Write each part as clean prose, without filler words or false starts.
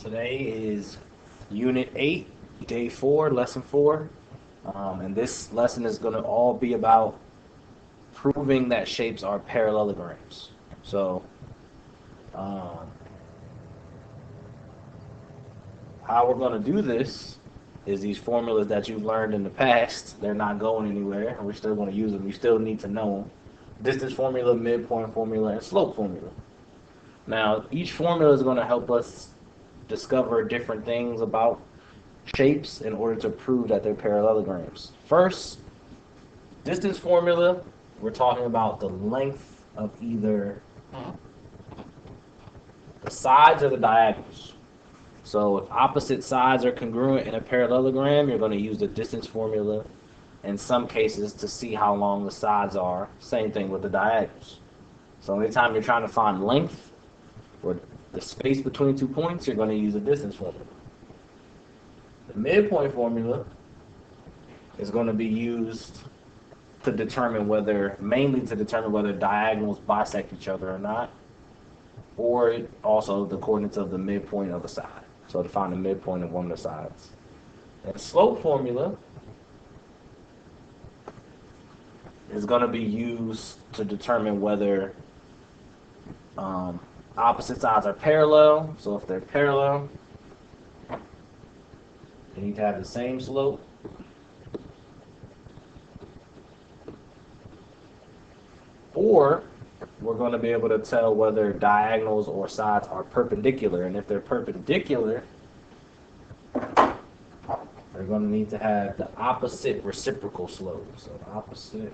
Today is Unit 8, Day 4, Lesson 4. And this lesson is going to all be about proving that shapes are parallelograms. So, um, how we're going to do this is these formulas that you've learned in the past, they're not going anywhere, and we're still going to use them. You still need to know them. Distance formula, midpoint formula, and slope formula. Now, each formula is going to help us discover different things about shapes in order to prove that they're parallelograms. First, distance formula, we're talking about the length of either the sides or the diagonals. So if opposite sides are congruent in a parallelogram, you're going to use the distance formula in some cases to see how long the sides are. Same thing with the diagonals. So anytime you're trying to find length or the space between 2 points, you're going to use a distance formula. The midpoint formula is going to be used to determine mainly to determine whether diagonals bisect each other or not, or also the coordinates of the midpoint of a side. So to find the midpoint of one of the sides. And slope formula is going to be used to determine whether opposite sides are parallel. So if they're parallel, they need to have the same slope. Or we're going to be able to tell whether diagonals or sides are perpendicular. And if they're perpendicular, they're going to need to have the opposite reciprocal slope. So opposite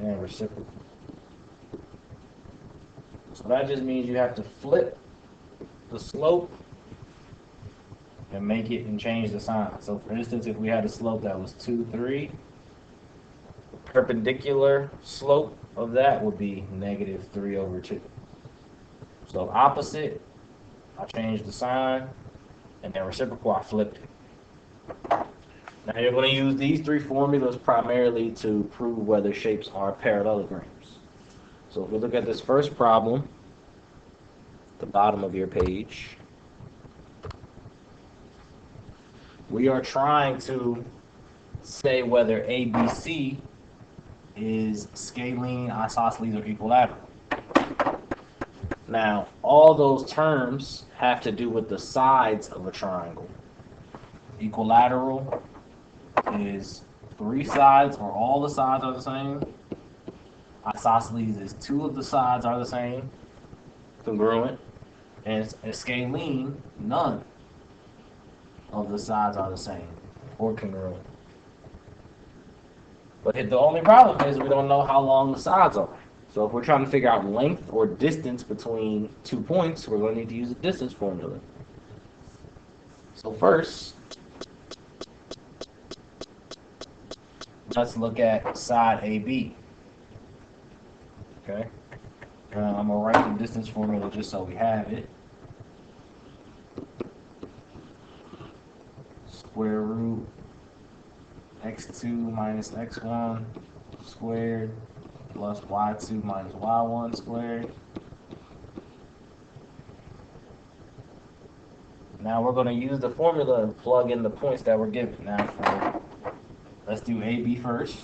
and reciprocal. So that just means you have to flip the slope and make it and change the sign. So for instance, if we had a slope that was 2, 3, the perpendicular slope of that would be -3/2. So opposite, I changed the sign, and then reciprocal, I flipped it. Now you're going to use these three formulas primarily to prove whether shapes are parallelograms. So if we look at this first problem, the bottom of your page, we are trying to say whether ABC is scalene, isosceles, or equilateral. Now, all those terms have to do with the sides of a triangle. Equilateral is 3 sides or all the sides are the same. Isosceles is 2 of the sides are the same, congruent. And scalene, none of the sides are the same or congruent. But the only problem is we don't know how long the sides are. So if we're trying to figure out length or distance between 2 points, we're going to need to use a distance formula. So first, let's look at side AB. Okay. I'm going to write the distance formula just so we have it. Square root x2 minus x1 squared plus y2 minus y1 squared. Now we're going to use the formula and plug in the points that were given. Now let's do AB first.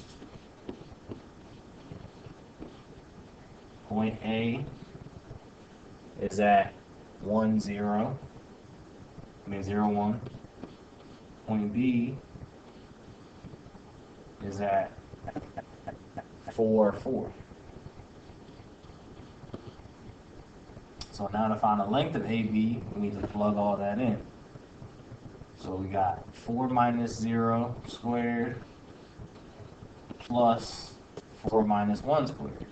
Point A is at 1, 0. 0, 1. Point B is at 4, 4. So now to find the length of AB, we need to plug all that in. So we got 4 minus 0 squared plus 4 minus 1 squared.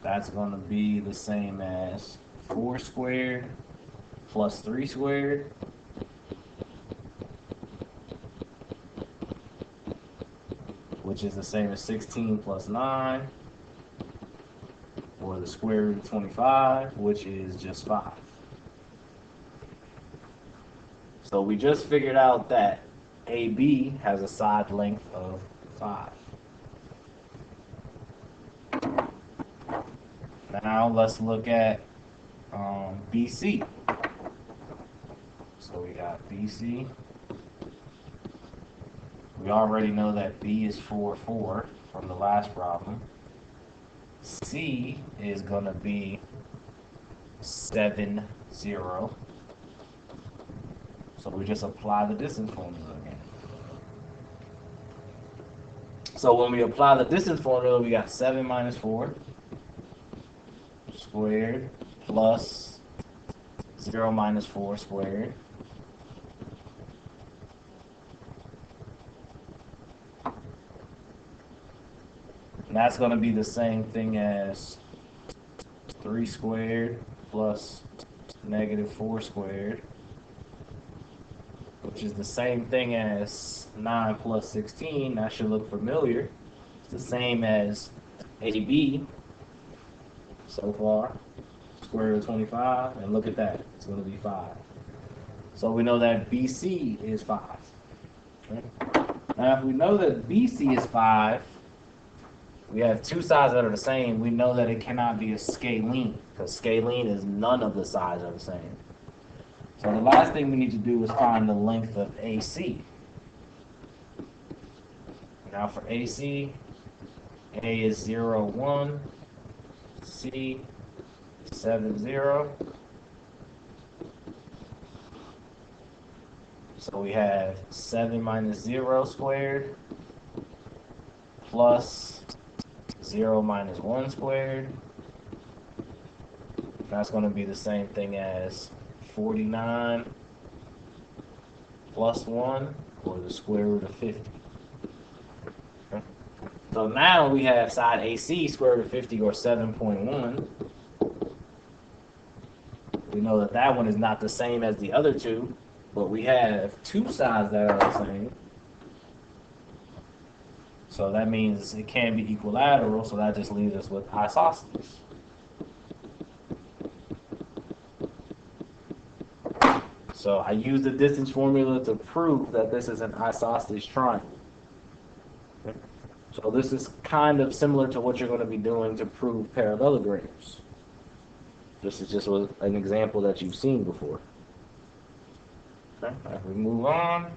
That's going to be the same as 4 squared plus 3 squared which is the same as 16 plus 9, or the square root of 25, which is just 5. So we just figured out that AB has a side length of 5. Now let's look at BC. So we got BC. We already know that B is 4, 4 from the last problem. C is going to be 7, 0. So we just apply the distance formula again. So when we apply the distance formula, we got 7 minus 4 squared plus 0 minus 4 squared. And that's going to be the same thing as 3 squared plus negative 4 squared, which is the same thing as 9 plus 16. That should look familiar. It's the same as AB so far, square root of 25, and look at that, it's going to be 5. So we know that BC is 5. Okay? Now if we know that BC is 5, we have two sides that are the same. We know that it cannot be a scalene, because scalene is none of the sides are the same. So the last thing we need to do is find the length of AC. Now for AC, A is 0, 1, C 7, 0. So we have 7 minus 0 squared plus 0 minus 1 squared. That's going to be the same thing as 49 plus 1, or the square root of 50. Okay. So now we have side AC, square root of 50, or 7.1. We know that that one is not the same as the other two, but we have two sides that are the same. So that means it can be equilateral, so that just leaves us with isosceles. So I use the distance formula to prove that this is an isosceles triangle. Okay. So this is kind of similar to what you're going to be doing to prove parallelograms. This is just an example that you've seen before. Okay. As we move on,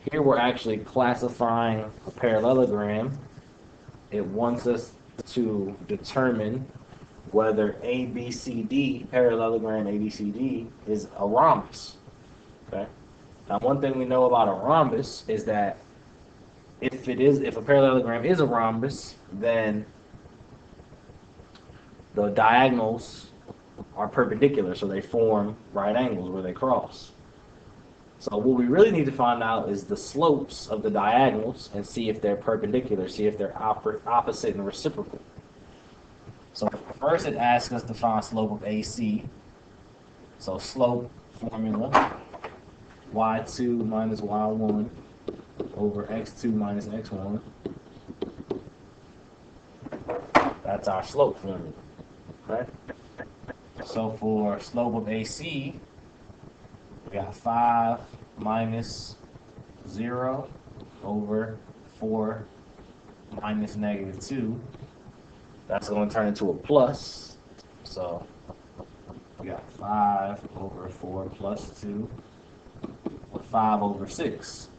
here we're actually classifying a parallelogram. It wants us to determine whether ABCD, parallelogram ABCD, is a rhombus. Okay. Now, one thing we know about a rhombus is that if a parallelogram is a rhombus, then the diagonals are perpendicular, so they form right angles where they cross. So what we really need to find out is the slopes of the diagonals and see if they're perpendicular, see if they're opposite and reciprocal. So first it asks us to find slope of AC. So slope formula, y2 minus y1 over x2 minus x1. That's our slope formula. Okay? So for slope of AC, we got 5 minus 0 over 4 minus negative 2. That's going to turn into a plus. So we got 5 over 4 plus 2, or 5 over 6.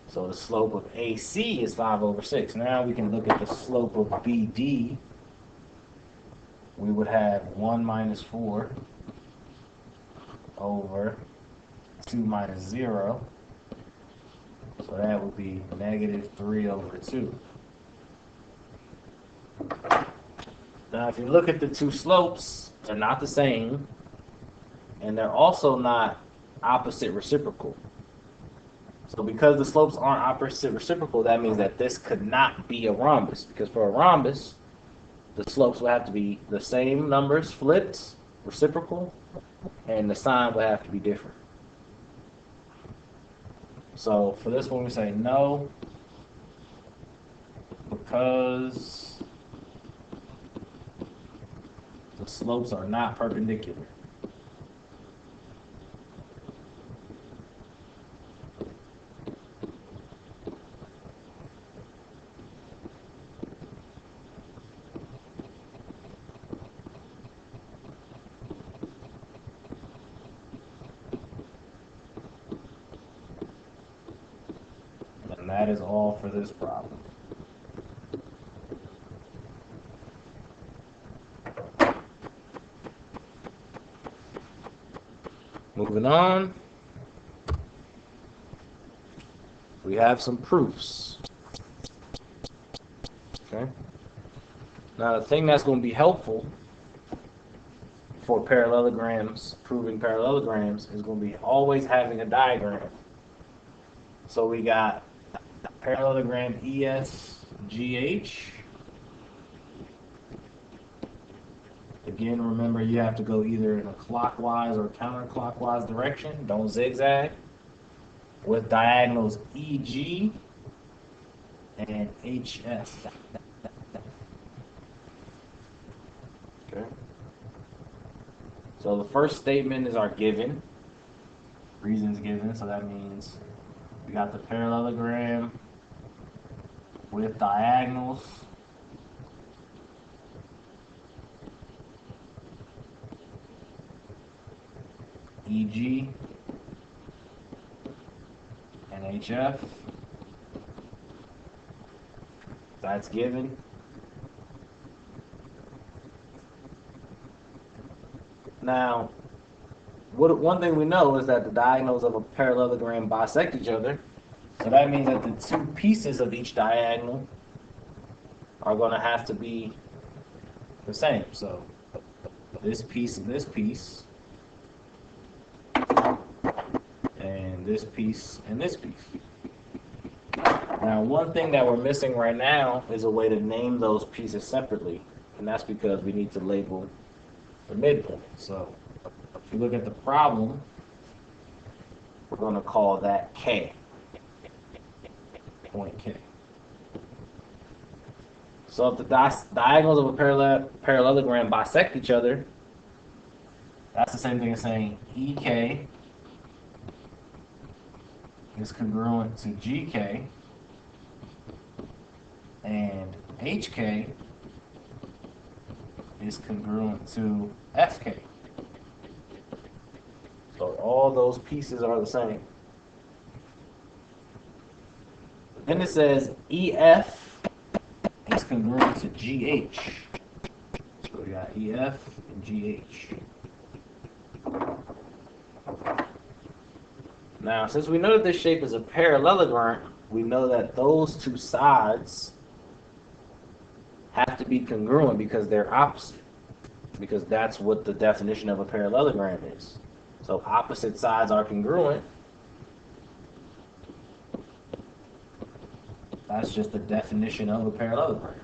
So the slope of AC is 5 over 6. Now we can look at the slope of BD. We would have 1 minus 4 over 2 minus 0. So that would be negative 3 over 2. Now if you look at the two slopes, they're not the same, and they're also not opposite reciprocal. So because the slopes aren't opposite reciprocal, that means that this could not be a rhombus, because for a rhombus, the slopes would have to be the same numbers flipped, reciprocal, and the sign would have to be different. So for this one, we say no, because the slopes are not perpendicular. that is all for this problem. Moving on, we have some proofs. Okay. Now the thing that's going to be helpful for parallelograms, proving parallelograms, is going to be always having a diagram. So we got parallelogram ESGH. Again, remember you have to go either in a clockwise or counterclockwise direction. Don't zigzag. With diagonals EG and HF. Okay. So the first statement is our given. Reasons given, so that means we got the parallelogram with diagonals. EG and HF. That's given. Now, one thing we know is that the diagonals of a parallelogram bisect each other. So that means that the two pieces of each diagonal are going to have to be the same. So this piece and this piece, and this piece and this piece. Now, one thing that we're missing right now is a way to name those pieces separately, and that's because we need to label the midpoint. So if you look at the problem, we're going to call that K, point K. So if the diagonals of a parallelogram bisect each other, that's the same thing as saying EK is congruent to GK, and HK is congruent to FK. So all those pieces are the same. Then it says EF is congruent to GH. So we got EF and GH. Now, since we know that this shape is a parallelogram, we know that those two sides have to be congruent because they're opposite. Because that's what the definition of a parallelogram is. So opposite sides are congruent. That's just the definition of a parallelogram.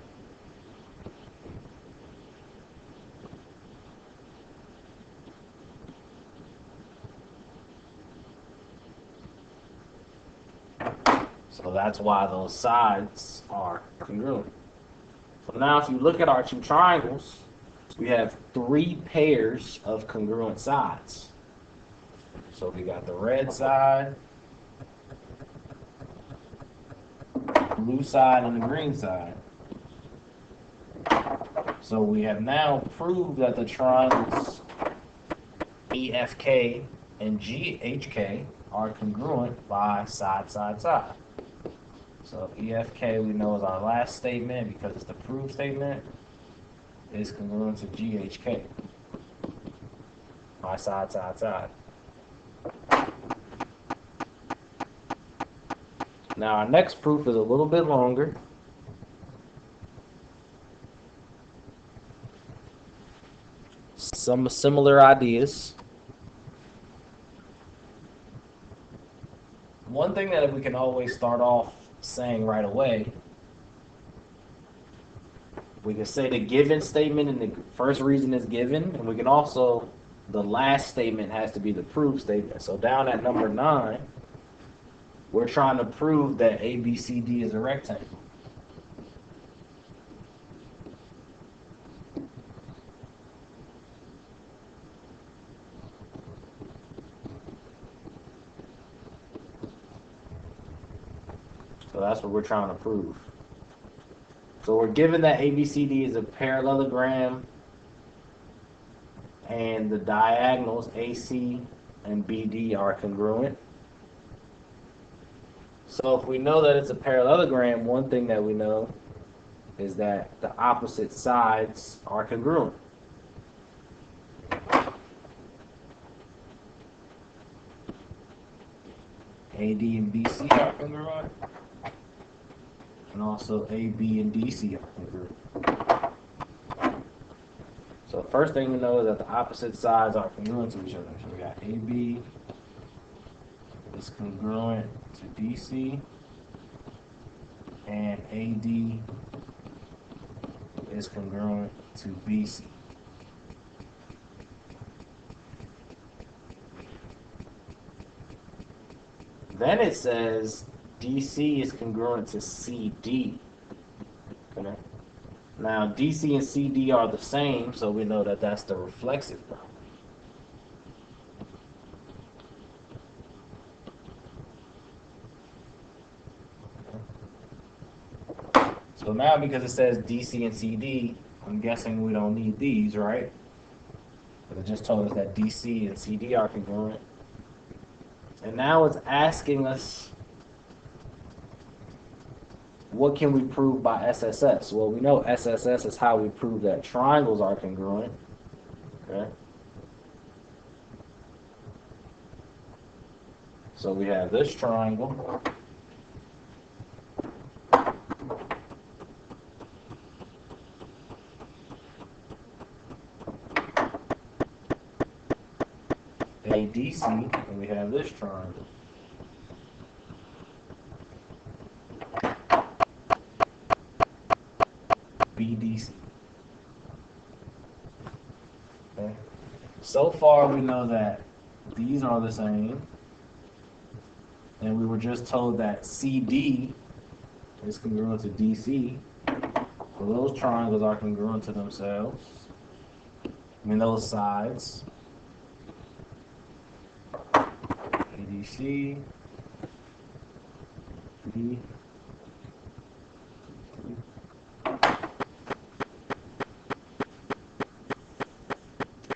So that's why those sides are congruent. So now if you look at our two triangles, we have three pairs of congruent sides. So we got the red side, blue side, and the green side. So we have now proved that the triangles EFK and GHK are congruent by side, side, side. So EFK we know is our last statement because it's the proof statement, is congruent to GHK by side, side, side. Now our next proof is a little bit longer. Some similar ideas. One thing that we can always start off saying right away, we can say the given statement and the first reason is given, and we can also, the last statement has to be the proof statement. So down at number 9, we're trying to prove that ABCD is a rectangle. So that's what we're trying to prove. So we're given that ABCD is a parallelogram and the diagonals AC and BD are congruent. So if we know that it's a parallelogram, one thing that we know is that the opposite sides are congruent. AD and BC are congruent, and also AB and DC are congruent. So the first thing we know is that the opposite sides are congruent to each other. So we got AB is congruent to DC, and AD is congruent to BC. Then it says DC is congruent to CD. Okay. Now DC and CD are the same, so we know that that's the reflexive bound. So now because it says DC and CD, I'm guessing we don't need these, right? But it just told us that DC and CD are congruent. And now it's asking us, what can we prove by SSS? Well, we know SSS is how we prove that triangles are congruent. Okay. So we have this triangle. ADC, and we have this triangle. BDC. Okay. So far we know that these are the same, and we were just told that CD is congruent to DC. So those triangles are congruent to themselves. I mean those sides. ADC, D.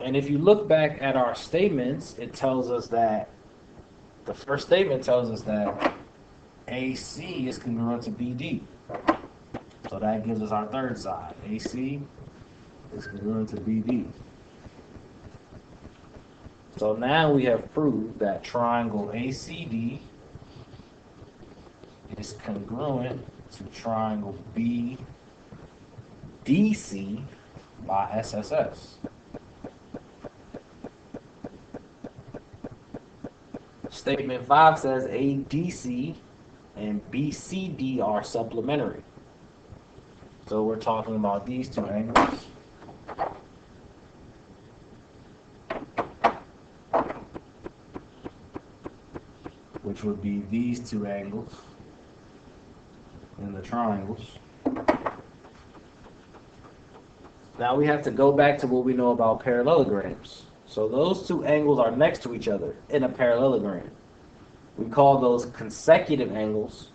And if you look back at our statements, it tells us that the first statement tells us that AC is congruent to BD. So that gives us our third side. AC is congruent to BD. So now we have proved that triangle ACD is congruent to triangle BDC by SSS. Statement 5 says ADC and BCD are supplementary. So we're talking about these two angles. Which would be these two angles in the triangles. Now we have to go back to what we know about parallelograms. So those two angles are next to each other in a parallelogram. We call those consecutive angles,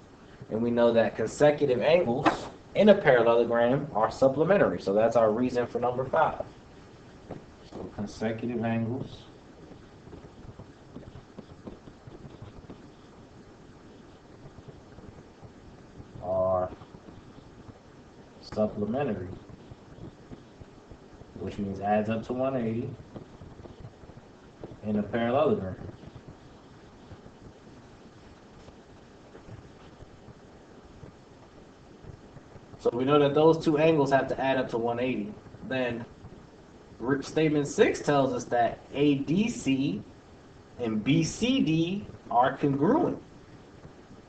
and we know that consecutive angles in a parallelogram are supplementary. So that's our reason for number 5. So consecutive angles are supplementary, which means adds up to 180 in a parallelogram. So we know that those two angles have to add up to 180. Then statement 6 tells us that ADC and BCD are congruent.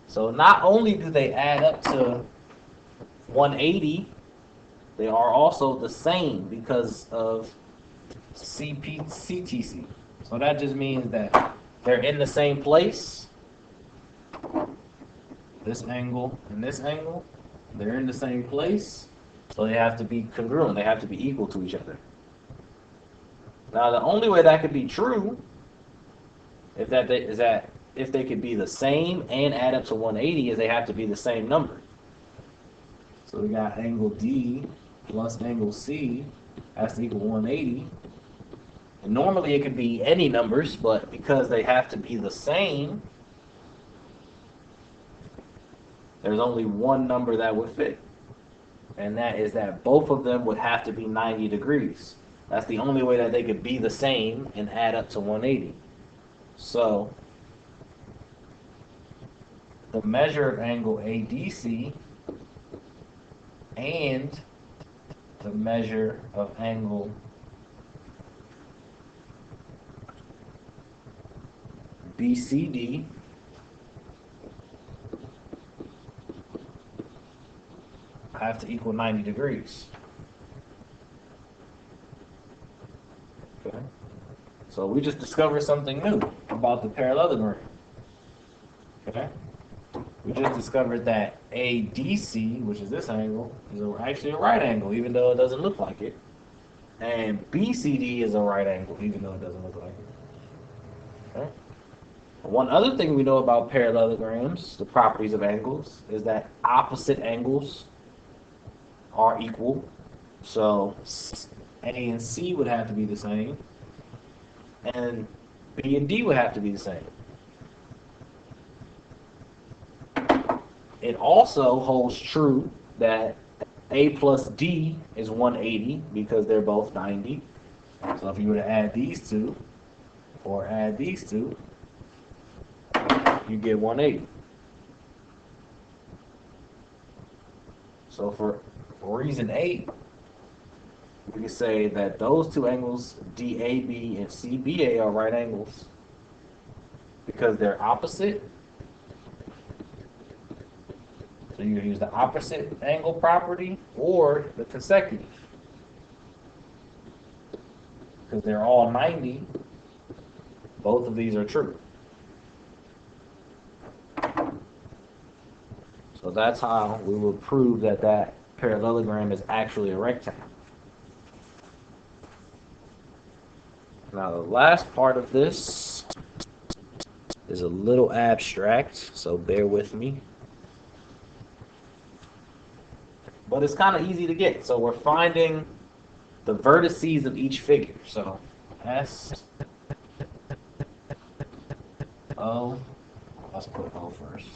So not only do they add up to 180, they are also the same because of CTC. So that just means that they're in the same place. This angle and this angle, they're in the same place. So they have to be congruent. They have to be equal to each other. Now the only way that could be true is that if they could be the same and add up to 180 is they have to be the same number. So we got angle D plus angle C has to equal 180. And normally it could be any numbers, but because they have to be the same, there's only one number that would fit, and that is that both of them would have to be 90 degrees. That's the only way that they could be the same and add up to 180. So the measure of angle ADC and the measure of angle BCD have to equal 90 degrees. Okay. So we just discovered something new about the parallelogram. Okay. We just discovered that ADC, which is this angle, is actually a right angle, even though it doesn't look like it. And BCD is a right angle, even though it doesn't look like it. Okay. One other thing we know about parallelograms, the properties of angles, is that opposite angles are equal. So A and C would have to be the same, and B and D would have to be the same. It also holds true that A plus D is 180 because they're both 90. So if you were to add these two, or add these two, you get 180. So for reason 8, we can say that those two angles, DAB and CBA, are right angles because they're opposite. So you can use the opposite angle property or the consecutive. Because they're all 90, both of these are true. So that's how we will prove that that parallelogram is actually a rectangle. Now the last part of this is a little abstract, so bear with me. But it's kind of easy to get. So we're finding the vertices of each figure. So S, O, let's put O first.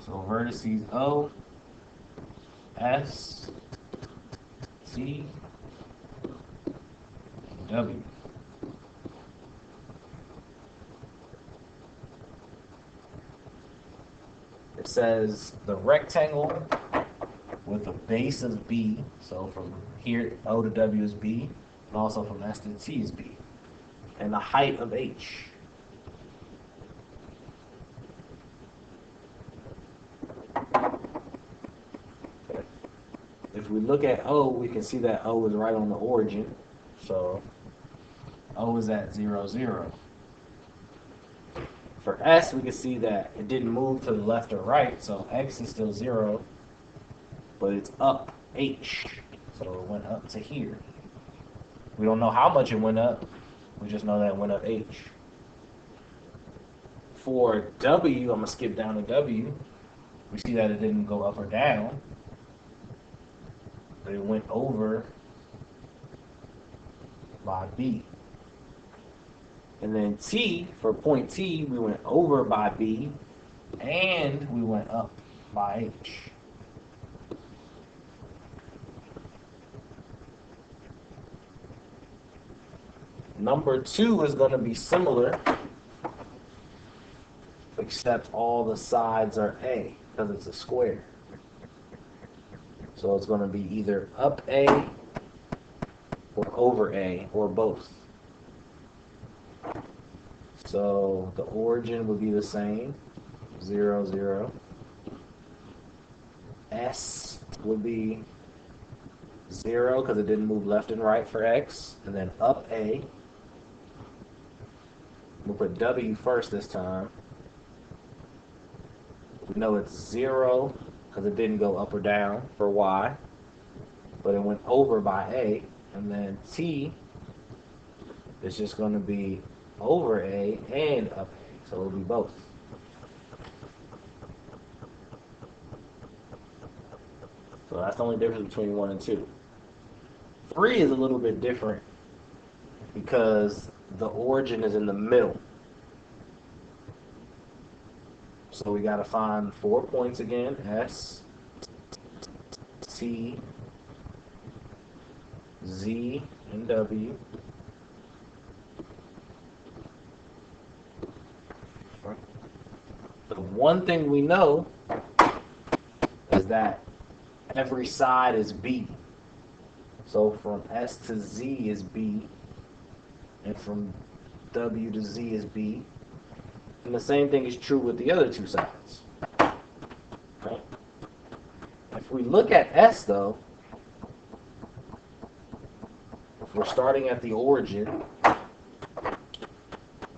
So vertices O, S, T, W. It says the rectangle with a base of B, so from here O to W is B, and also from S to T is B, and the height of H. If we look at O, we can see that O is right on the origin, so O is at 0, 0. For S, we can see that it didn't move to the left or right, so X is still 0, but it's up H, so it went up to here. We don't know how much it went up, we just know that it went up H. For W, I'm going to skip down to W, we see that it didn't go up or down, but it went over by B. And then T, for point T, we went over by B, and we went up by H. Number 2 is going to be similar, except all the sides are A, because it's a square. So it's going to be either up A or over A, or both. So the origin would be the same, 0, 0. S would be 0 because it didn't move left and right for X, and then up A. We'll put W first this time. We know it's 0 because it didn't go up or down for Y, but it went over by A, and then T is just going to be over A and up A, so it'll be both. So that's the only difference between 1 and 2. 3 is a little bit different because the origin is in the middle. So we got to find 4 points again. S, T, Z, and W. The one thing we know is that every side is B. So from S to Z is B, and from W to Z is B. And the same thing is true with the other two sides. Right? If we look at S though, if we're starting at the origin,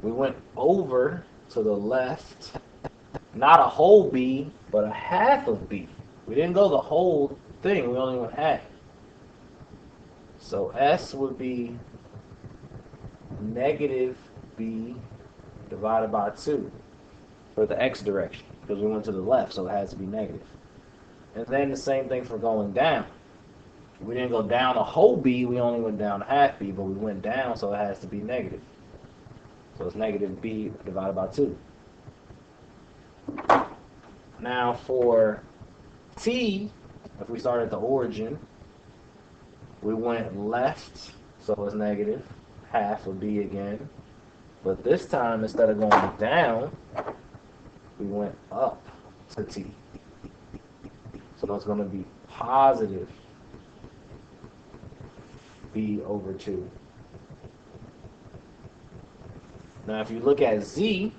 we went over to the left, not a whole B, but a half of B. We didn't go the whole thing, we only went half. So S would be negative B divided by 2 for the X direction, because we went to the left, so it has to be negative. And then the same thing for going down. We didn't go down a whole B, we only went down a half B, but we went down, so it has to be negative. So it's negative B divided by 2. Now for T, if we start at the origin, we went left, so it's negative, half of B again. But this time, instead of going down, we went up to T. So that's going to be positive B over 2. Now if you look at Z,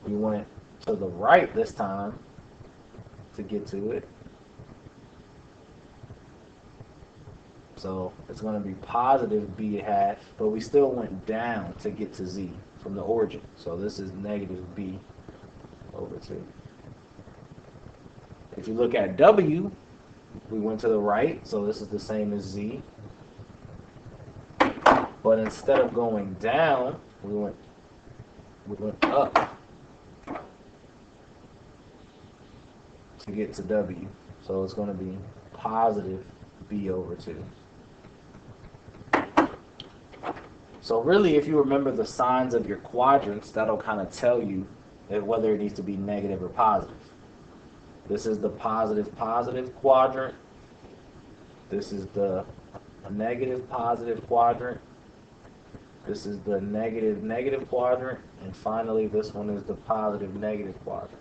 we went to the right this time to get to it. So it's going to be positive B half, but we still went down to get to Z from the origin. So this is negative B over 2. If you look at W, we went to the right, so this is the same as Z. But instead of going down, we went up to get to W. So it's going to be positive B over 2. So really, if you remember the signs of your quadrants, that'll kind of tell you whether it needs to be negative or positive. This is the positive quadrant. This is the negative positive quadrant. This is the negative quadrant. And finally, this one is the positive negative quadrant.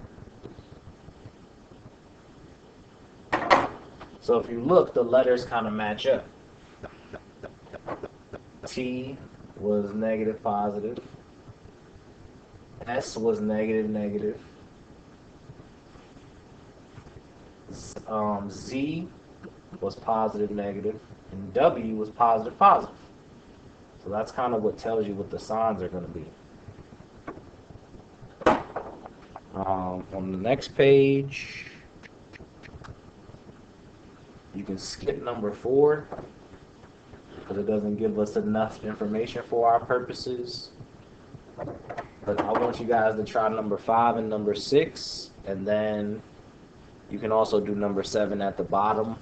So if you look, the letters kind of match up. T was negative positive. S was negative negative. Z was positive negative. And W was positive positive. So that's kind of what tells you what the signs are going to be. On the next page, you can skip number 4 because it doesn't give us enough information for our purposes. But I want you guys to try number 5 and number 6, and then you can also do number 7 at the bottom.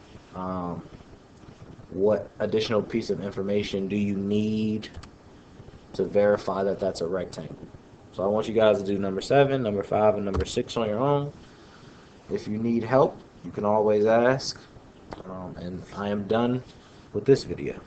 What additional piece of information do you need to verify that that's a rectangle? So I want you guys to do number 7, number 5, and number 6 on your own. If you need help, you can always ask. And I am done with this video.